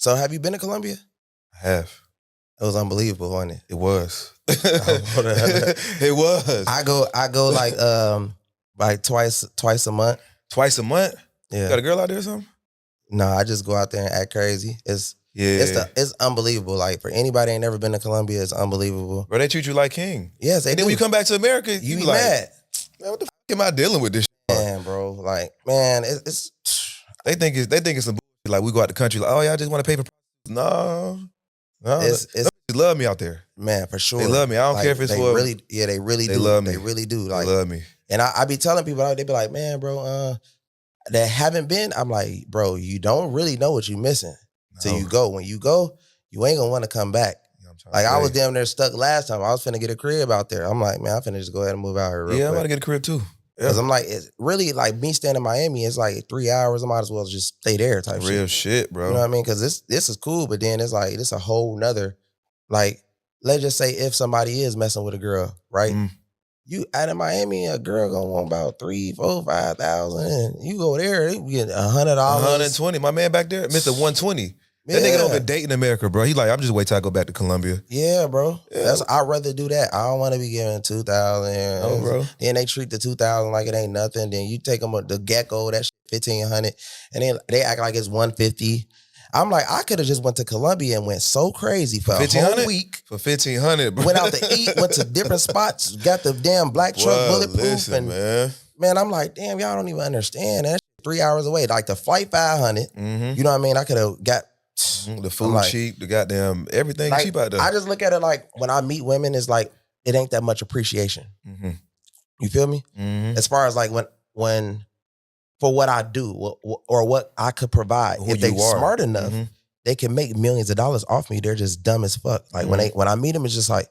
So have you been to Colombia? I have. It was unbelievable, wasn't it? It was. It was. I go like twice a month. Twice a month? Yeah. You got a girl out there or something? No, I just go out there and act crazy. It's unbelievable. Like for anybody ain't never been to Colombia, it's unbelievable. Bro, they treat you like king. Yes, and then when you come back to America, you be like, mad. Man, what the fuck am I dealing with this shit? Man, bro, like, man, it's they think it's some bullshit. Like we go out the country, like, oh yeah, I just want to pay for. No, it's they love me out there, man, for sure. They love me. I don't care if it's for really, yeah, they really do. Love me. They really do. Like, they love me. And I be telling people, they be like, man, bro, that haven't been. I'm like, bro, you don't really know what you're missing till you go. When you go, you ain't gonna want to come back. Like I was damn near stuck last time. I was finna get a crib out there. I'm like, man, I'm finna just go ahead and move out here real quick. I'm about to get a crib too. Because I'm like, it's really like me staying in Miami, it's like 3 hours. I might as well just stay there type Real shit, bro. You know what I mean? Because this is cool, but then it's like, this a whole nother, like, let's just say if somebody is messing with a girl, right? You out in Miami, a girl gonna want about 3, 4, 5,000. And you go there, you get $100. 120. My man back there, Mr. 120. That nigga don't get date in America, bro. He like, I'm just wait till I go back to Colombia. Yeah, bro. Yeah. I'd rather do that. I don't want to be giving 2,000. Oh, bro. Then they treat the 2,000 like it ain't nothing. Then you take them the gecko, that shit 1,500, and then they act like it's 150. I'm like, I could have just went to Colombia and went so crazy for a whole week. For 1,500, bro. Went out to eat, went to different spots, got the damn black truck bulletproof. Listen, man, I'm like, damn, y'all don't even understand. That 3 hours away. Like the flight 500. You know what I mean? I could have got the food cheap, the goddamn everything like, cheap out there. I just look at it like when I meet women, it's like it ain't that much appreciation. You feel me? As far as like when for what I do or what I could provide. If they smart enough, they can make millions of dollars off me. They're just dumb as fuck. Like when I meet them, it's just like,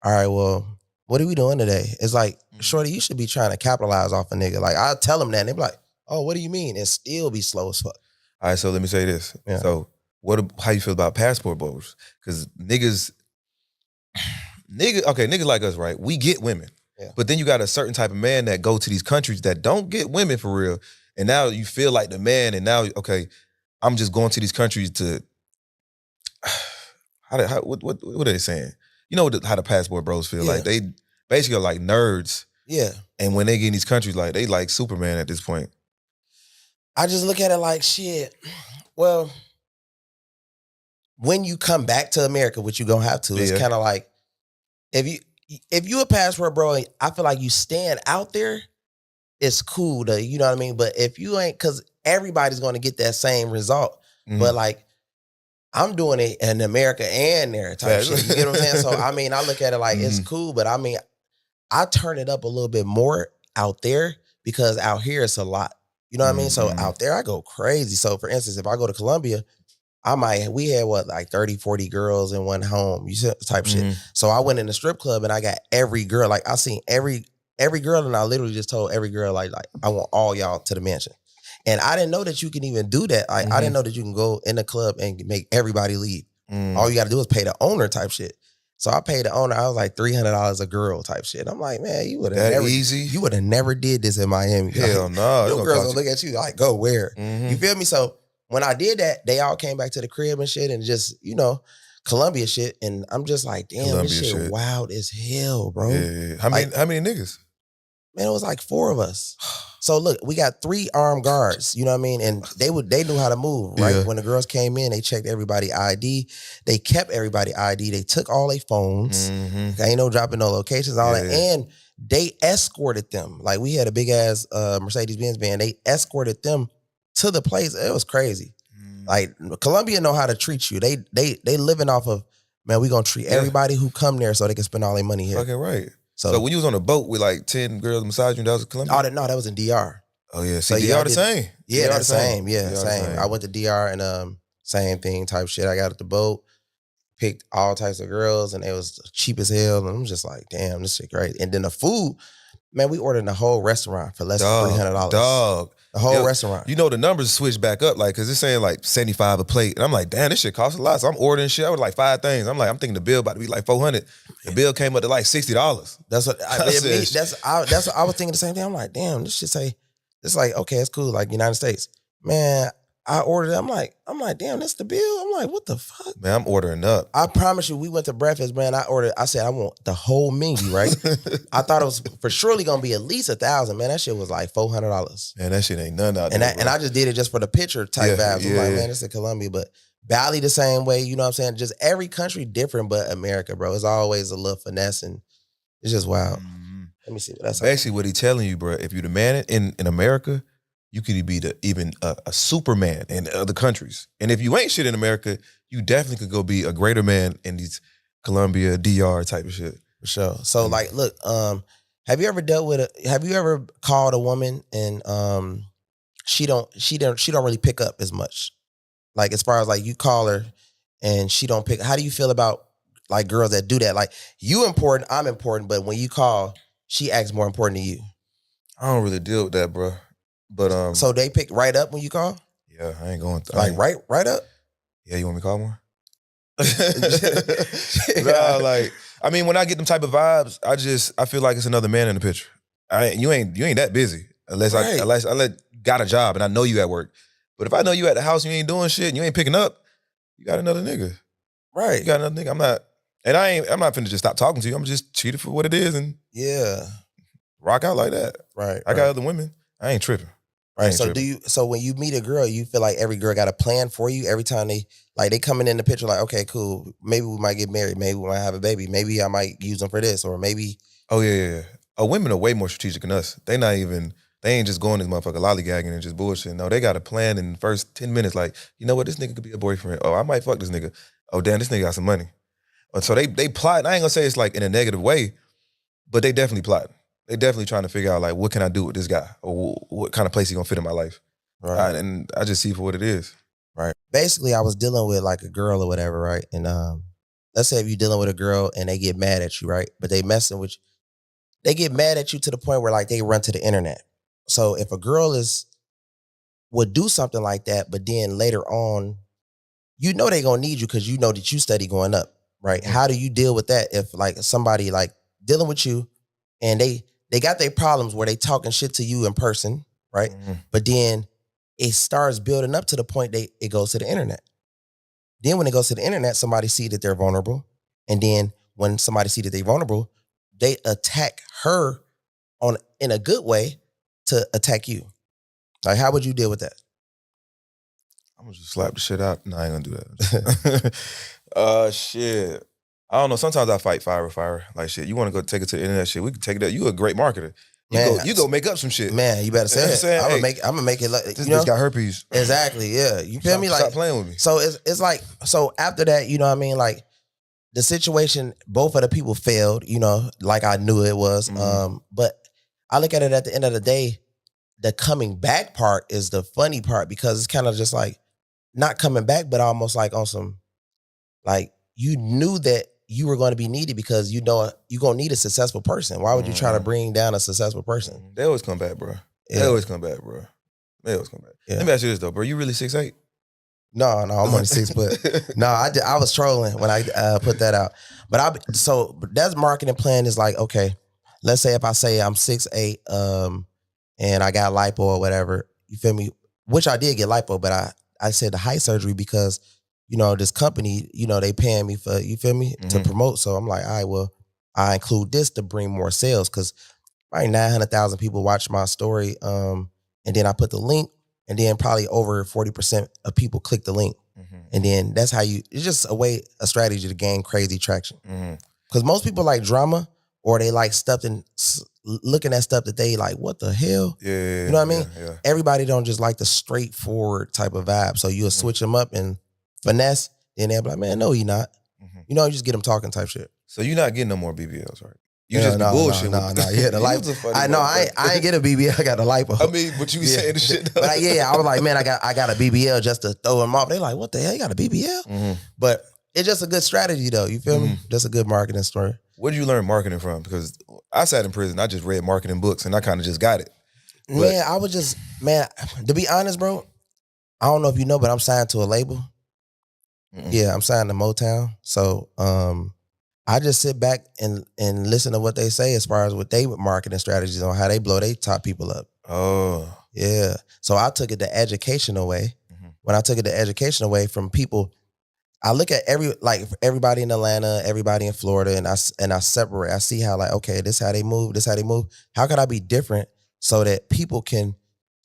all right, well, what are we doing today? It's like, shorty, you should be trying to capitalize off a nigga. Like I tell them that and they be like, oh, what do you mean? And still be slow as fuck. All right, so let me say this. Yeah. So how you feel about passport bros? Because niggas like us, right? We get women. Yeah. But then you got a certain type of man that go to these countries that don't get women for real. And now you feel like the man, and now, okay, I'm just going to these countries to, what are they saying? You know how the passport bros feel like. They basically are like nerds. Yeah. And when they get in these countries, like they like Superman at this point. I just look at it like, shit, well, when you come back to America, which you're gonna have to, it's kind of like, if you a passport bro, I feel like you stand out there, it's cool to, you know what I mean? But if you ain't, because everybody's gonna get that same result. But like, I'm doing it in America and there type shit. You get what I'm saying? So I mean, I look at it like it's cool, but I mean, I turn it up a little bit more out there because out here it's a lot. You know what I mean? So out there I go crazy. So for instance, if I go to Colombia, we had like 30, 40 girls in one home, you see, type shit. So I went in the strip club and I got every girl, like I seen every girl, and I literally just told every girl, like I want all y'all to the mansion. And I didn't know that you can even do that. Like I didn't know that you can go in the club and make everybody leave. All you gotta do is pay the owner type shit. So I paid the owner, I was like $300 a girl type shit. I'm like, man, you would have never did this in Miami. Hell no. Your girls gonna look at you like, go where? You feel me? So when I did that, they all came back to the crib and shit and just, you know, Colombia shit. And I'm just like, damn, this shit wild as hell, bro. Yeah. How many niggas? Man, it was like 4 of us. So look, we got 3 armed guards, you know what I mean? And they knew how to move, right? Yeah. When the girls came in, they checked everybody ID. They kept everybody ID. They took all their phones. Ain't no dropping no locations, all that. And they escorted them. Like we had a big ass Mercedes-Benz van. They escorted them to the place. It was crazy. Like Colombia know how to treat you. They living off of, man, we gonna treat everybody who come there so they can spend all their money here. Okay, right. So when you was on a boat with like 10 girls massaging you, that was Colombia? No, that was in DR. Oh yeah, see, DR the same. Yeah, that's same. Yeah, same. I went to DR and same thing type shit. I got at the boat, picked all types of girls, and it was cheap as hell. And I'm just like, damn, this shit great. And then the food, man, we ordered the whole restaurant for less than $300. Dog. The whole restaurant. You know the numbers switched back up, like, cause it's saying like 75 a plate. And I'm like, damn, this shit costs a lot. So I'm ordering shit. I was like 5 things. I'm thinking the bill about to be like 400. The bill came up to like $60. That's what I was thinking the same thing. I'm like, damn, this shit say, it's like, okay, it's cool, like United States. Man, I ordered it. I'm like, damn, that's the bill. I'm like, what the fuck? Man, I'm ordering up. I promise you, we went to breakfast, man. I said, I want the whole menu, right? I thought it was for surely gonna be at least $1,000, man. That shit was like $400. Man, that shit ain't none out and there. And I just did it just for the picture type vibes. I'm like, man, it's in Colombia, but Bali the same way, you know what I'm saying? Just every country different, but America, bro. It's always a little finesse and it's just wild. Let me see what that's basically what he's telling you, bro. If you're the man in America, you could be even a Superman in other countries. And if you ain't shit in America, you definitely could go be a greater man in these Colombia, DR type of shit. For sure. So like, look, have you ever called a woman and she don't really pick up as much? Like as far as like you call her and she don't pick, how do you feel about like girls that do that? Like you important, I'm important, but when you call, she acts more important to you. I don't really deal with that, bro. But so they pick right up when you call? Yeah, I ain't going to. Like right up? Yeah, you want me to call more? Nah, like, I mean, when I get them type of vibes, I feel like it's another man in the picture. You ain't that busy unless I got a job and I know you at work. But if I know you at the house and you ain't doing shit and you ain't picking up, you got another nigga. Right. You got another nigga. I'm not finna just stop talking to you. I'm just treat it for what it is and rock out like that. Right. I got other women. I ain't tripping. Right. So when you meet a girl, you feel like every girl got a plan for you every time they coming in the picture like, okay, cool. Maybe we might get married. Maybe we might have a baby. Maybe I might use them for this or maybe. Oh, yeah. Women are way more strategic than us. They ain't just going this motherfucker lollygagging and just bullshit. No, they got a plan in the first 10 minutes. Like, you know what? This nigga could be a boyfriend. Oh, I might fuck this nigga. Oh, damn, this nigga got some money. So they plot. I ain't gonna say it's like in a negative way, but they definitely plot. They definitely trying to figure out like, what can I do with this guy? Or what kind of place he gonna fit in my life? Right. And I just see for what it is. Right. Basically, I was dealing with like a girl or whatever, right? And let's say if you're dealing with a girl and they get mad at you, right? But they messing with you. They get mad at you to the point where like they run to the internet. So if a girl would do something like that, but then later on, you know they gonna need you because you know that you steady going up, right? Mm-hmm. How do you deal with that if like somebody like dealing with you and they got their problems where they talking shit to you in person, right? Mm-hmm. But then it starts building up to the point it goes to the internet. Then when it goes to the internet, somebody see that they're vulnerable. And then when somebody see that they're vulnerable, they attack her in a good way to attack you. Like, how would you deal with that? I'm gonna just slap the shit out. No, I ain't gonna do that. Shit. I don't know. Sometimes I fight fire with fire. Like, shit, you want to go take it to the internet, shit, we can take it up. You a great marketer. You go make up some shit. Man, you better say it. I'm gonna make it like, this bitch got herpes. Exactly, yeah. You feel me? Like, stop playing with me. So it's like, so after that, you know what I mean? Like, the situation, both of the people failed, you know, like I knew it was. Mm-hmm. But I look at it at the end of the day, the coming back part is the funny part because it's kind of just like not coming back, but almost like on some, like you knew that you were going to be needed because you know you're going to need a successful person. Why would you try to bring down a successful person? They always come back, bro. Yeah. They always come back, bro. Yeah. Let me ask you this though, bro. You really 6'8"? No, I'm only 6 foot. No, I was trolling when I put that out. But that's marketing plan is like, okay, let's say if I say I'm 6'8", and I got lipo or whatever, you feel me? Which I did get lipo, but I said the height surgery because, you know, this company, you know, they paying me for, you feel me, to promote. So I'm like, all right, well, I include this to bring more sales because probably 900,000 people watch my story. And then I put the link and then probably over 40% of people click the link. Mm-hmm. And then that's how it's just a strategy to gain crazy traction. Because most people like drama or they like stuff and looking at stuff that they like, what the hell? Yeah. You know what I mean? Yeah. Everybody don't just like the straightforward type of vibe. So you'll switch them up and finesse, then they'll be like, man, no, you're not. Mm-hmm. You know, you just get them talking type shit. So you're not getting no more BBLs, right? You just be bullshit. No. Yeah, the lipo. I ain't get a BBL. I got the lipo. I mean, but you be saying the shit. But I was like, man, I got a BBL just to throw them off. They like, what the hell? You got a BBL? Mm-hmm. But it's just a good strategy, though. You feel me? Just a good marketing story. Where did you learn marketing from? Because I sat in prison. I just read marketing books, and I kind of just got it. Man, I was just, to be honest, bro, I don't know if you know, but I'm signed to a label. Mm-hmm. Yeah, I'm signed to Motown. So I just sit back and listen to what they say as far as what they marketing strategies on how they blow their top people up. Oh. Yeah. So I took it the educational way. Mm-hmm. when I took it the education away from people, I look at everybody in Atlanta, everybody in Florida, and I separate. I see how like, okay, this how they move, this how they move. How can I be different so that people can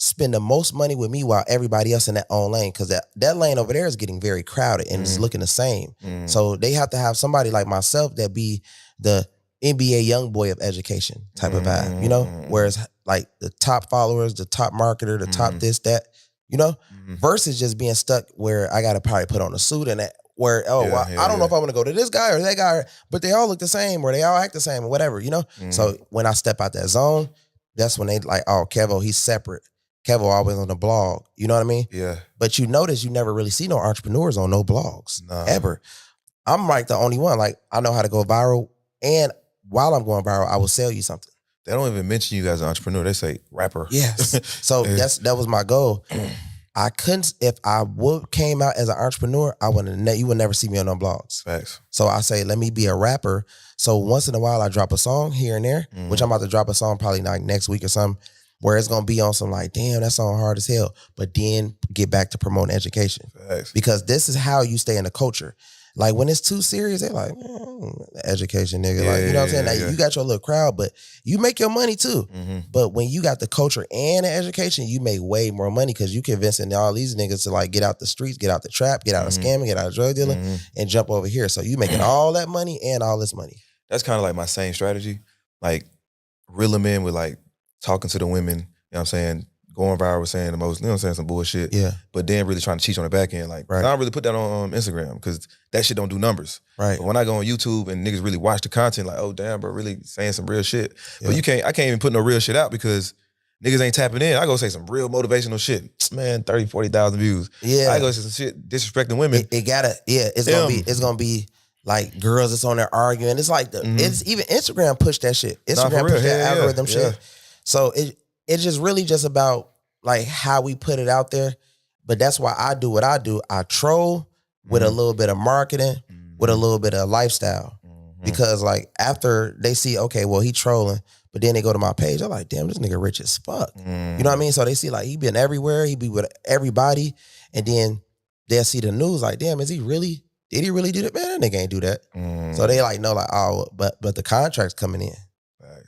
spend the most money with me while everybody else in that own lane? Because that lane over there is getting very crowded and it's looking the same. So they have to have somebody like myself that be the NBA young boy of education type of vibe, you know? Whereas like the top followers, the top marketer, the top this, that, you know? Versus just being stuck where I got to probably put on a suit and that, where, I don't know if I want to go to this guy or that guy, but they all look the same or they all act the same or whatever, you know? So when I step out that zone, that's when they like, oh, Kevo, he's separate. Kevo always on the blog, you know what I mean? Yeah. But you notice you never really see no entrepreneurs on no blogs, ever. I'm like the only one. Like, I know how to go viral, and while I'm going viral, I will sell you something. They don't even mention you as an entrepreneur. They say rapper. Yes. So that was my goal. I couldn't, if I came out as an entrepreneur, you would never see me on no blogs. Facts. So I say, let me be a rapper. So once in a while I drop a song here and there, which I'm about to drop a song probably like next week or something, where it's going to be on some like, damn, that song hard as hell. But then get back to promoting education. Facts. Because this is how you stay in the culture. Like when it's too serious, they're like, education nigga. Like, you know what I'm saying? Now, you got your little crowd, but you make your money too. But when you got the culture and the education, you make way more money because you convincing all these niggas to like get out the streets, get out the trap, get out of scamming, get out of drug dealing, and jump over here. So you making all that money and all this money. That's kind of like my same strategy. Like reeling in with like talking to the women, you know what I'm saying? Going viral with saying the most, you know what I'm saying, some bullshit. Yeah. But then really trying to cheat on the back end. Like, I don't really put that on Instagram because that shit don't do numbers. Right. But when I go on YouTube and niggas really watch the content, like, oh damn, bro, really saying some real shit. But I can't even put no real shit out because niggas ain't tapping in. I go say some real motivational shit. Man, 30, 40,000 views. Yeah. I go say some shit disrespecting women. It's gonna be like girls that's on there arguing. It's like it's even Instagram push that shit. Instagram push that algorithm shit. So it's just really just about like how we put it out there. But that's why I do what I do. I troll with a little bit of marketing, with a little bit of lifestyle. Because like after they see, okay, well, he trolling, but then they go to my page, I'm like, damn, this nigga rich as fuck. You know what I mean? So they see like he been everywhere, he be with everybody, and then they'll see the news like, damn, did he really do that? Man, that nigga ain't do that. So they like know like, oh, but the contract's coming in.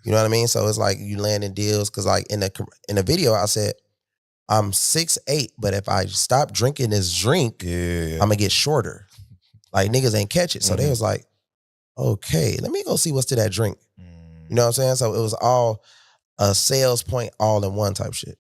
You know what I mean? So it's like you landing deals because like in the video I said, I'm 6'8", but if I stop drinking this drink, I'm gonna get shorter. Like niggas ain't catch it. So they was like, okay, let me go see what's to that drink. You know what I'm saying? So it was all a sales point all in one type shit.